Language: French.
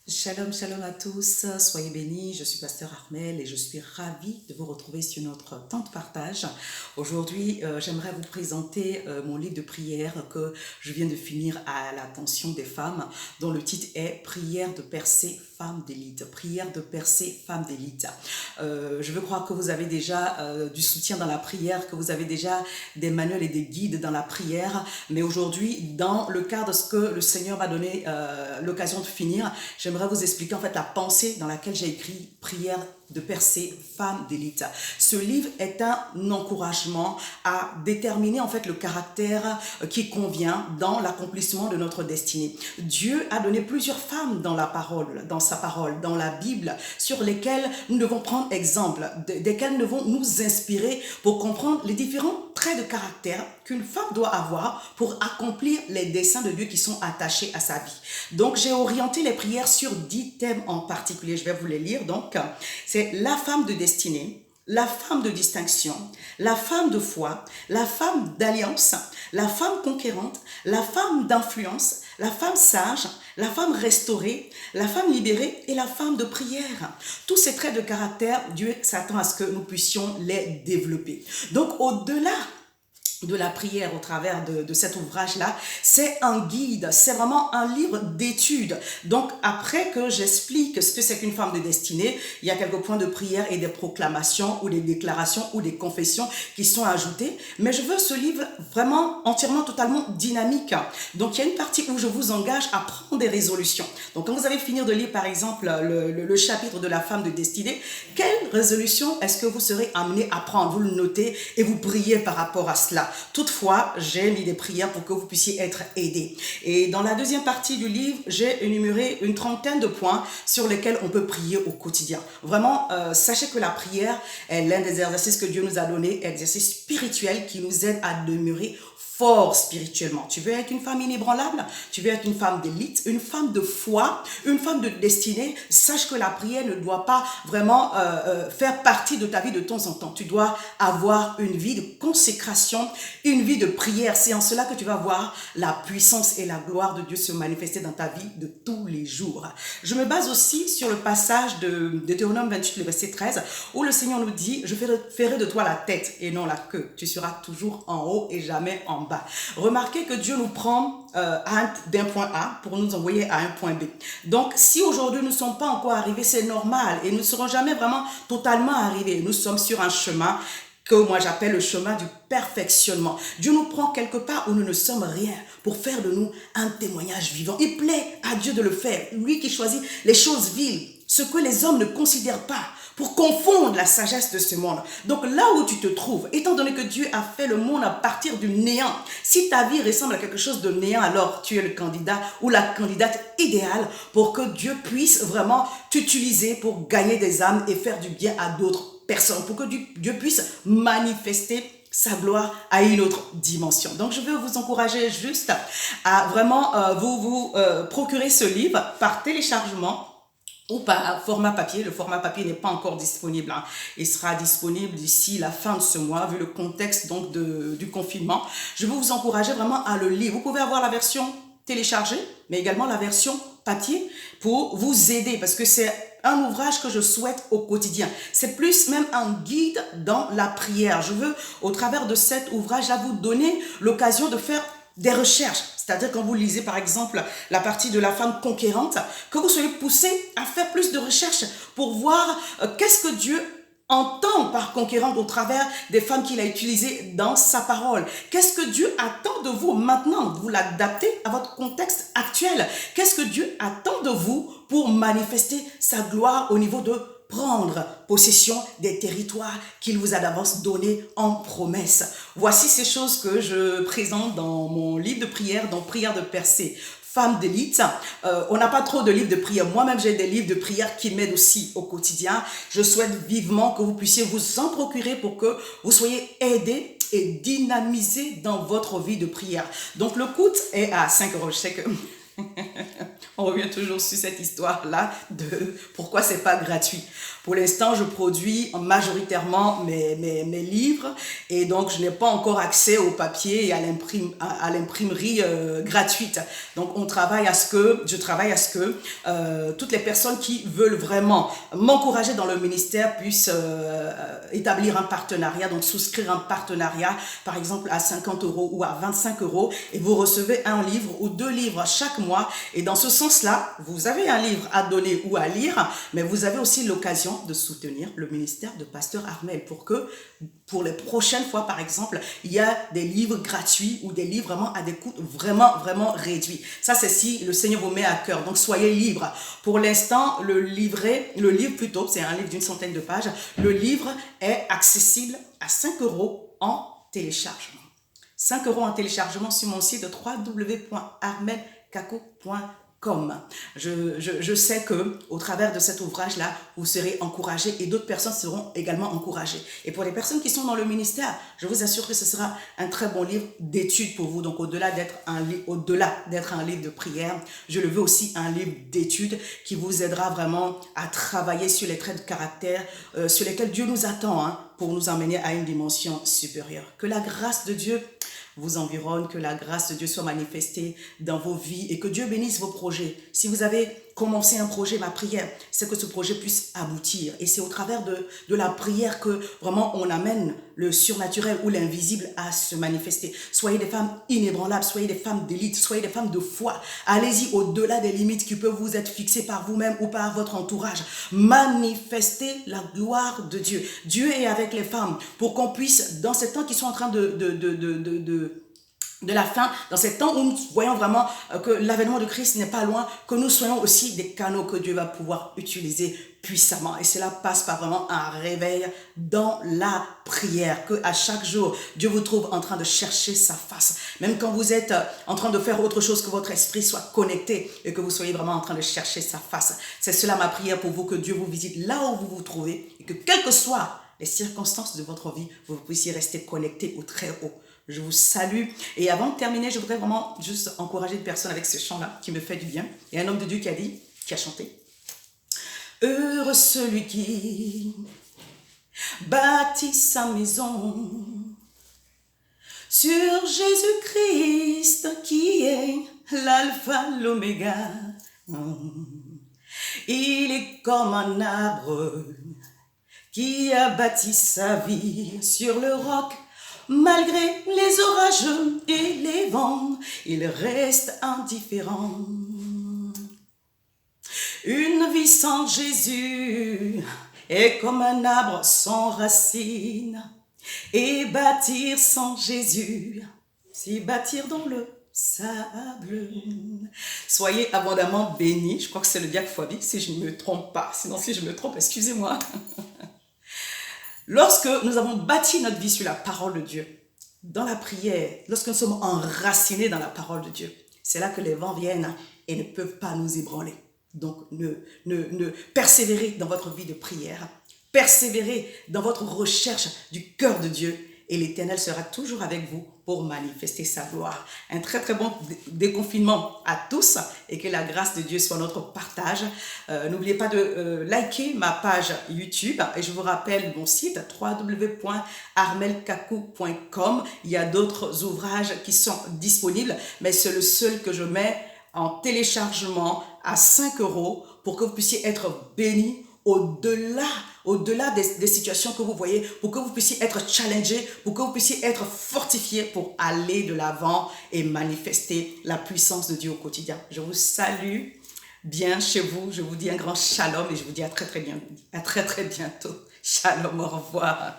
Shalom, shalom à tous, soyez bénis, je suis Pasteur Armel et je suis ravie de vous retrouver sur notre temps de partage. Aujourd'hui, j'aimerais vous présenter mon livre de prière que je viens de finir à l'attention des femmes, dont le titre est Prière de percée, femme d'élite. Prière de percée, femme d'élite. Je veux croire que vous avez déjà du soutien dans la prière, que vous avez déjà des manuels et des guides dans la prière, mais aujourd'hui, dans le cadre de ce que le Seigneur m'a donné l'occasion de finir, j'aimerais vous expliquer en fait la pensée dans laquelle j'ai écrit Prière de percée, femme d'élite. Ce livre est un encouragement à déterminer en fait le caractère qui convient dans l'accomplissement de notre destinée. Dieu a donné plusieurs femmes dans la parole, dans sa parole, dans la Bible, sur lesquelles nous devons prendre exemple, desquelles nous devons nous inspirer pour comprendre les différents traits de caractère qu'une femme doit avoir pour accomplir les desseins de Dieu qui sont attachés à sa vie. Donc, j'ai orienté les prières sur 10 thèmes en particulier. Je vais vous les lire. Donc, c'est la femme de destinée, la femme de distinction, la femme de foi, la femme d'alliance, la femme conquérante, la femme d'influence, la femme sage, la femme restaurée, la femme libérée et la femme de prière. Tous ces traits de caractère, Dieu s'attend à ce que nous puissions les développer. Donc, au-delà de la prière au travers de cet ouvrage-là, c'est un guide, c'est vraiment un livre d'études. Donc, après que j'explique ce que c'est qu'une femme de destinée, il y a quelques points de prière et des proclamations ou des déclarations ou des confessions qui sont ajoutés. Mais je veux ce livre vraiment entièrement, totalement dynamique. Donc, il y a une partie où je vous engage à prendre des résolutions. Donc, quand vous allez finir de lire, par exemple, le chapitre de la femme de destinée, quelle résolution est-ce que vous serez amené à prendre? Vous le notez et vous priez par rapport à cela. Toutefois, j'ai mis des prières pour que vous puissiez être aidés. Et dans la deuxième partie du livre, j'ai énuméré une trentaine de points sur lesquels on peut prier au quotidien. Vraiment, sachez que la prière est l'un des exercices que Dieu nous a donné, exercice spirituel qui nous aide à demeurer fort spirituellement. Tu veux être une femme inébranlable, tu veux être une femme d'élite, une femme de foi, une femme de destinée. Sache que la prière ne doit pas vraiment faire partie de ta vie de temps en temps. Tu dois avoir une vie de consécration, une vie de prière. C'est en cela que tu vas voir la puissance et la gloire de Dieu se manifester dans ta vie de tous les jours. Je me base aussi sur le passage de Deutéronome 28, le verset 13, où le Seigneur nous dit, je ferai de toi la tête et non la queue. Tu seras toujours en haut et jamais en bas. Remarquez que Dieu nous prend d'un point A pour nous envoyer à un point B. Donc, si aujourd'hui nous ne sommes pas encore arrivés, c'est normal et nous ne serons jamais vraiment totalement arrivés. Nous sommes sur un chemin que moi j'appelle le chemin du perfectionnement. Dieu nous prend quelque part où nous ne sommes rien pour faire de nous un témoignage vivant. Il plaît à Dieu de le faire. Lui qui choisit les choses viles, ce que les hommes ne considèrent pas, pour confondre la sagesse de ce monde. Donc là où tu te trouves, étant donné que Dieu a fait le monde à partir du néant, si ta vie ressemble à quelque chose de néant, alors tu es le candidat ou la candidate idéale pour que Dieu puisse vraiment t'utiliser pour gagner des âmes et faire du bien à d'autres personnes, pour que Dieu puisse manifester sa gloire à une autre dimension. Donc je veux vous encourager juste à vraiment vous procurer ce livre par téléchargement ou par format papier. Le format papier n'est pas encore disponible. Hein. Il sera disponible d'ici la fin de ce mois, vu le contexte donc du confinement. Je veux vous encourager vraiment à le lire. Vous pouvez avoir la version téléchargée, mais également la version papier pour vous aider, parce que c'est un ouvrage que je souhaite au quotidien. C'est plus même un guide dans la prière. Je veux, au travers de cet ouvrage, à vous donner l'occasion de faire des recherches, c'est-à-dire quand vous lisez par exemple la partie de la femme conquérante, que vous soyez poussé à faire plus de recherches pour voir qu'est-ce que Dieu entend par conquérante au travers des femmes qu'il a utilisées dans sa parole. Qu'est-ce que Dieu attend de vous maintenant? Vous l'adaptez à votre contexte actuel. Qu'est-ce que Dieu attend de vous pour manifester sa gloire au niveau de prendre possession des territoires qu'il vous a d'avance donnés en promesse? Voici ces choses que je présente dans mon livre de prière, dans Prière de percée, femme d'élite. On n'a pas trop de livres de prière. Moi-même, j'ai des livres de prière qui m'aident aussi au quotidien. Je souhaite vivement que vous puissiez vous en procurer pour que vous soyez aidés et dynamisés dans votre vie de prière. Donc, le coût est à 5 euros. Je sais que On revient toujours sur cette histoire-là de pourquoi c'est pas gratuit. Pour l'instant, je produis majoritairement mes livres et donc je n'ai pas encore accès au papier et à l'imprimerie gratuite. Donc je travaille à ce que toutes les personnes qui veulent vraiment m'encourager dans le ministère puissent établir un partenariat, donc souscrire un partenariat, par exemple à 50 € ou à 25 € et vous recevez un livre ou 2 livres chaque mois. Et dans ce sens-là, vous avez un livre à donner ou à lire, mais vous avez aussi l'occasion de soutenir le ministère de Pasteur Armel pour que, pour les prochaines fois, par exemple, il y a des livres gratuits ou des livres vraiment à des coûts vraiment réduits. Ça, c'est si le Seigneur vous met à cœur. Donc, soyez libres. Pour l'instant, le livre plutôt, c'est un livre d'une centaine de pages. Le livre est accessible à 5 € en téléchargement. 5 € en téléchargement sur mon site www.armelkakou.com. Je sais que au travers de cet ouvrage-là, vous serez encouragés et d'autres personnes seront également encouragées. Et pour les personnes qui sont dans le ministère, je vous assure que ce sera un très bon livre d'études pour vous. Donc au-delà d'être un livre de prière, je le veux aussi un livre d'études qui vous aidera vraiment à travailler sur les traits de caractère sur lesquels Dieu nous attend pour nous emmener à une dimension supérieure. Que la grâce de Dieu vous environne, que la grâce de Dieu soit manifestée dans vos vies et que Dieu bénisse vos projets. Si vous avez commencé un projet, ma prière, c'est que ce projet puisse aboutir. Et c'est au travers de la prière que vraiment on amène le surnaturel ou l'invisible à se manifester. Soyez des femmes inébranlables, soyez des femmes d'élite, soyez des femmes de foi. Allez-y au-delà des limites qui peuvent vous être fixées par vous-même ou par votre entourage. Manifestez la gloire de Dieu. Dieu est avec les femmes pour qu'on puisse, dans ces temps qui sont en train de la fin, dans ces temps où nous voyons vraiment que l'avènement de Christ n'est pas loin, que nous soyons aussi des canaux que Dieu va pouvoir utiliser puissamment. Et cela passe par vraiment un réveil dans la prière, que à chaque jour, Dieu vous trouve en train de chercher sa face. Même quand vous êtes en train de faire autre chose, que votre esprit soit connecté et que vous soyez vraiment en train de chercher sa face. C'est cela ma prière pour vous, que Dieu vous visite là où vous vous trouvez et que quelles que soient les circonstances de votre vie, vous puissiez rester connecté au très haut. Je vous salue. Et avant de terminer, je voudrais vraiment juste encourager une personne avec ce chant-là qui me fait du bien. Il y a un homme de Dieu qui a chanté. Heureux celui qui bâtit sa maison sur Jésus-Christ qui est l'alpha, l'oméga. Il est comme un arbre qui a bâti sa vie sur le roc. Malgré les orages et les vents, il reste indifférent. Une vie sans Jésus est comme un arbre sans racines. Et bâtir sans Jésus, c'est bâtir dans le sable. Soyez abondamment bénis. Je crois que c'est le diacre Fabi, si je ne me trompe pas. Sinon, si je me trompe, excusez-moi. Lorsque nous avons bâti notre vie sur la parole de Dieu, dans la prière, lorsque nous sommes enracinés dans la parole de Dieu, c'est là que les vents viennent et ne peuvent pas nous ébranler. Donc, persévérez dans votre vie de prière, persévérez dans votre recherche du cœur de Dieu et l'Éternel sera toujours avec vous pour manifester sa gloire. Un très très bon déconfinement à tous et que la grâce de Dieu soit notre partage. N'oubliez pas de liker ma page YouTube et je vous rappelle mon site www.armelkakou.com. Il y a d'autres ouvrages qui sont disponibles, mais c'est le seul que je mets en téléchargement à 5 € pour que vous puissiez être bénis au-delà des situations que vous voyez, pour que vous puissiez être challengés, pour que vous puissiez être fortifiés pour aller de l'avant et manifester la puissance de Dieu au quotidien. Je vous salue bien chez vous, je vous dis un grand shalom et je vous dis à très très bientôt. Shalom, au revoir.